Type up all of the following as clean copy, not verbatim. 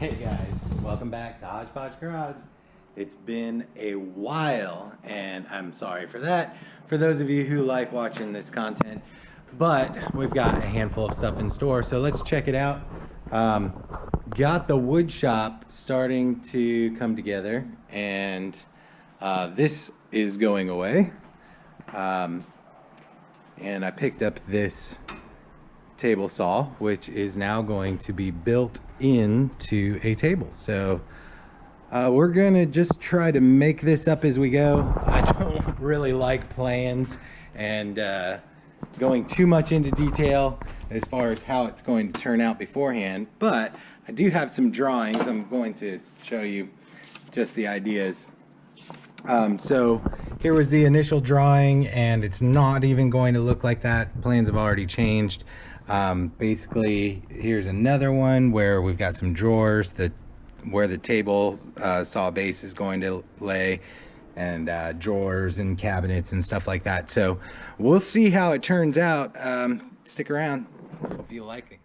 Hey guys, welcome back to Hodge-Podge Garage. It's been a while, and I'm sorry for that, for those of you who like watching this content, but we've got a handful of stuff in store, so let's check it out. Got the wood shop starting to come together, and this is going away. And I picked up this table saw, which is now going to be built into a table. So we're gonna just try to make this up as we go. I don't really like plans and going too much into detail as far as how it's going to turn out beforehand, but I do have some drawings. I'm going to show you just the ideas. So here was the initial drawing, and it's not even going to look like that. Plans have already changed. Basically, here's another one where we've got some drawers where the table saw base is going to lay, and drawers and cabinets and stuff like that. So we'll see how it turns out. Stick around. Hope you like it.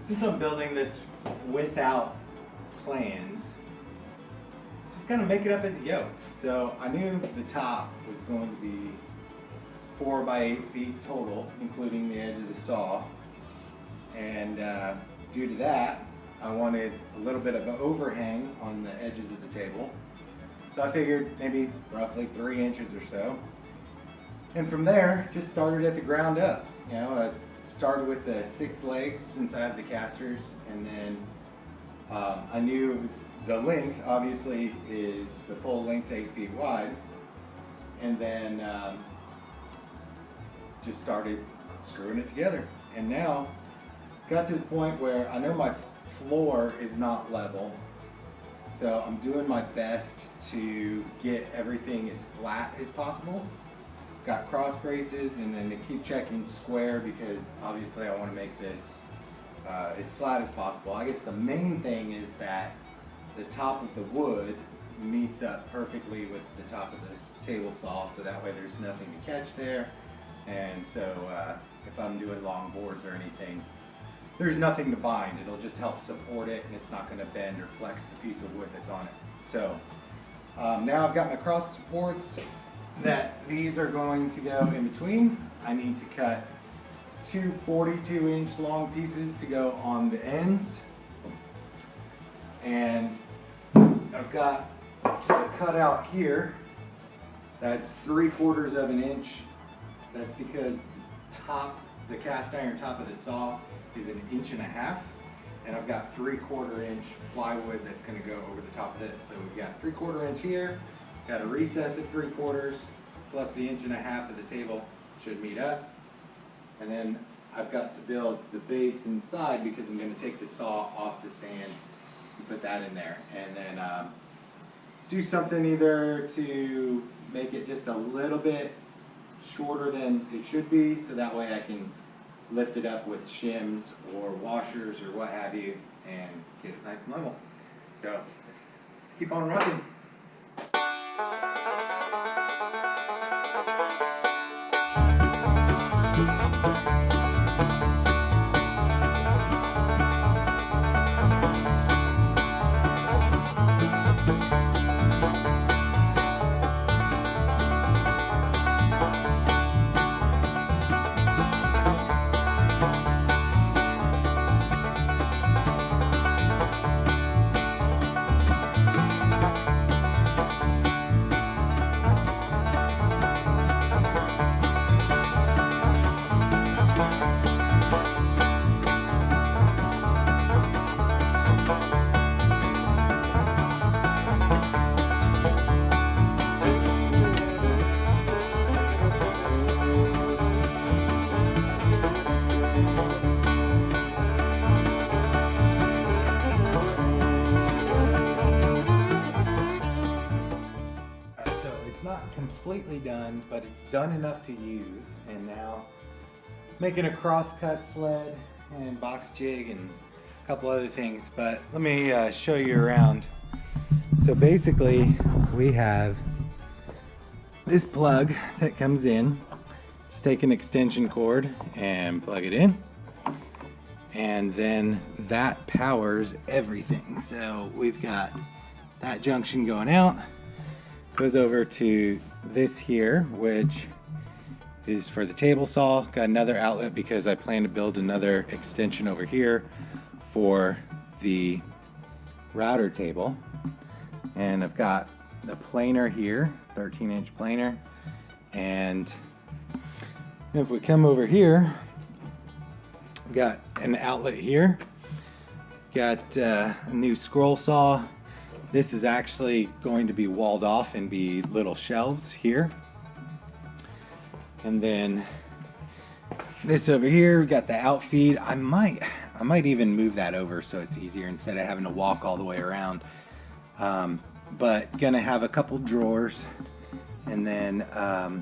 Since I'm building this without plans, just kind of make it up as you go. So I knew the top was going to be 4 by 8 feet total, including the edge of the saw. And due to that, I wanted a little bit of an overhang on the edges of the table. So I figured maybe roughly 3 inches or so. And from there, just started at the ground up. You know, started with the 6 legs since I have the casters, and then I knew it was the length obviously is the full length 8 feet wide, and then just started screwing it together. And now got to the point where I know my floor is not level, so I'm doing my best to get everything as flat as possible. Got cross braces, and then to keep checking square because obviously I want to make this as flat as possible. I guess the main thing is that the top of the wood meets up perfectly with the top of the table saw, so that way there's nothing to catch there. And so if I'm doing long boards or anything, there's nothing to bind. It'll just help support it, and it's not going to bend or flex the piece of wood that's on it. So now I've got my cross supports that these are going to go in between. I need to cut 2 42-inch long pieces to go on the ends, and I've got the cutout here that's 3/4 of an inch. That's because the cast iron top of the saw is 1.5 inches, and I've got 3/4 inch plywood that's going to go over the top of this. So we've got 3/4 inch here. Got a recess of 3/4 plus the 1.5 inches of the table should meet up. And then I've got to build the base inside because I'm going to take the saw off the stand and put that in there. And then do something either to make it just a little bit shorter than it should be, so that way I can lift it up with shims or washers or what have you and get it nice and level. So let's keep on rocking. Completely done, but it's done enough to use, and now making a crosscut sled and box jig and a couple other things, but let me show you around. So basically we have this plug that comes in. Just take an extension cord and plug it in, and then that powers everything. So we've got that junction going out, goes over to this here, which is for the table saw. Got another outlet because I plan to build another extension over here for the router table. And I've got the planer here, 13-inch planer. And if we come over here, we've got an outlet here. Got a new scroll saw. This is actually going to be walled off and be little shelves here. And then this over here, we got the outfeed. I might even move that over so it's easier instead of having to walk all the way around. But gonna have a couple drawers, and then I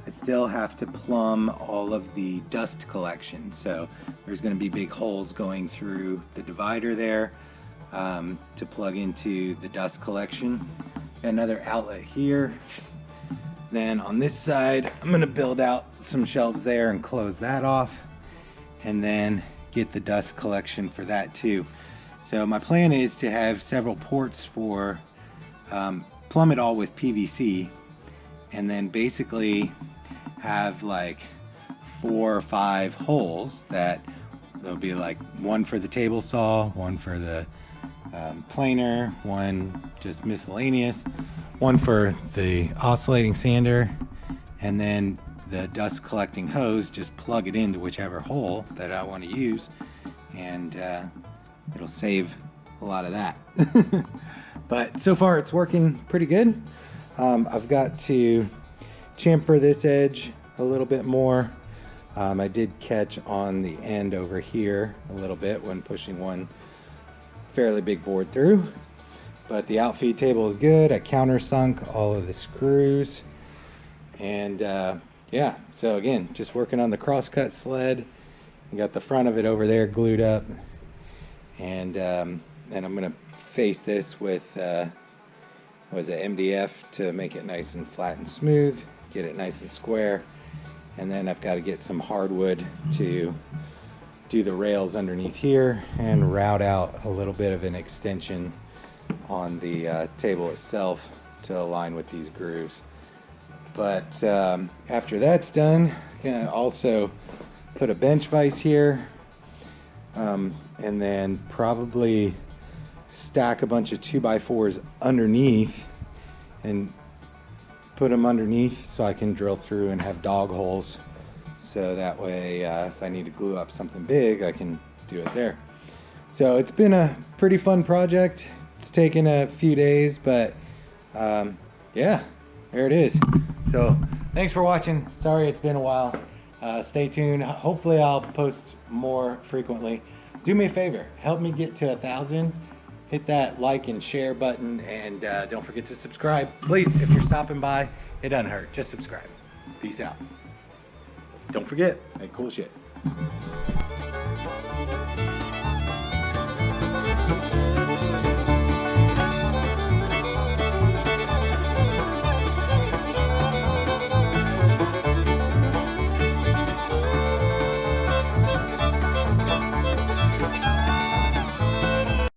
still have to plumb all of the dust collection. So there's gonna be big holes going through the divider there. To plug into the dust collection. Got another outlet here. Then on this side, I'm going to build out some shelves there and close that off, and then get the dust collection for that too. So my plan is to have several ports for plumb it all with PVC, and then basically have like 4 or 5 holes that there'll be like one for the table saw, one for the planer, one just miscellaneous, one for the oscillating sander, and then the dust collecting hose. Just plug it into whichever hole that I want to use, and it'll save a lot of that. But so far it's working pretty good. I've got to chamfer this edge a little bit more. I did catch on the end over here a little bit when pushing one fairly big board through, but the outfeed table is good. I countersunk all of the screws, and yeah, so again, just working on the crosscut sled. I got the front of it over there glued up, and I'm gonna face this with was it MDF to make it nice and flat and smooth, get it nice and square. And then I've got to get some hardwood to do the rails underneath here and route out a little bit of an extension on the table itself to align with these grooves. But after that's done, I'm gonna also put a bench vise here, and then probably stack a bunch of 2x4s underneath and put them underneath so I can drill through and have dog holes, so that way if I need to glue up something big, I can do it there. So it's been a pretty fun project. It's taken a few days, but yeah, there it is. So thanks for watching. Sorry it's been a while. Stay tuned. Hopefully I'll post more frequently. Do me a favor, help me get to 1,000. Hit that like and share button, and don't forget to subscribe. Please, if you're stopping by, it doesn't hurt. Just subscribe. Peace out. Don't forget, make cool shit.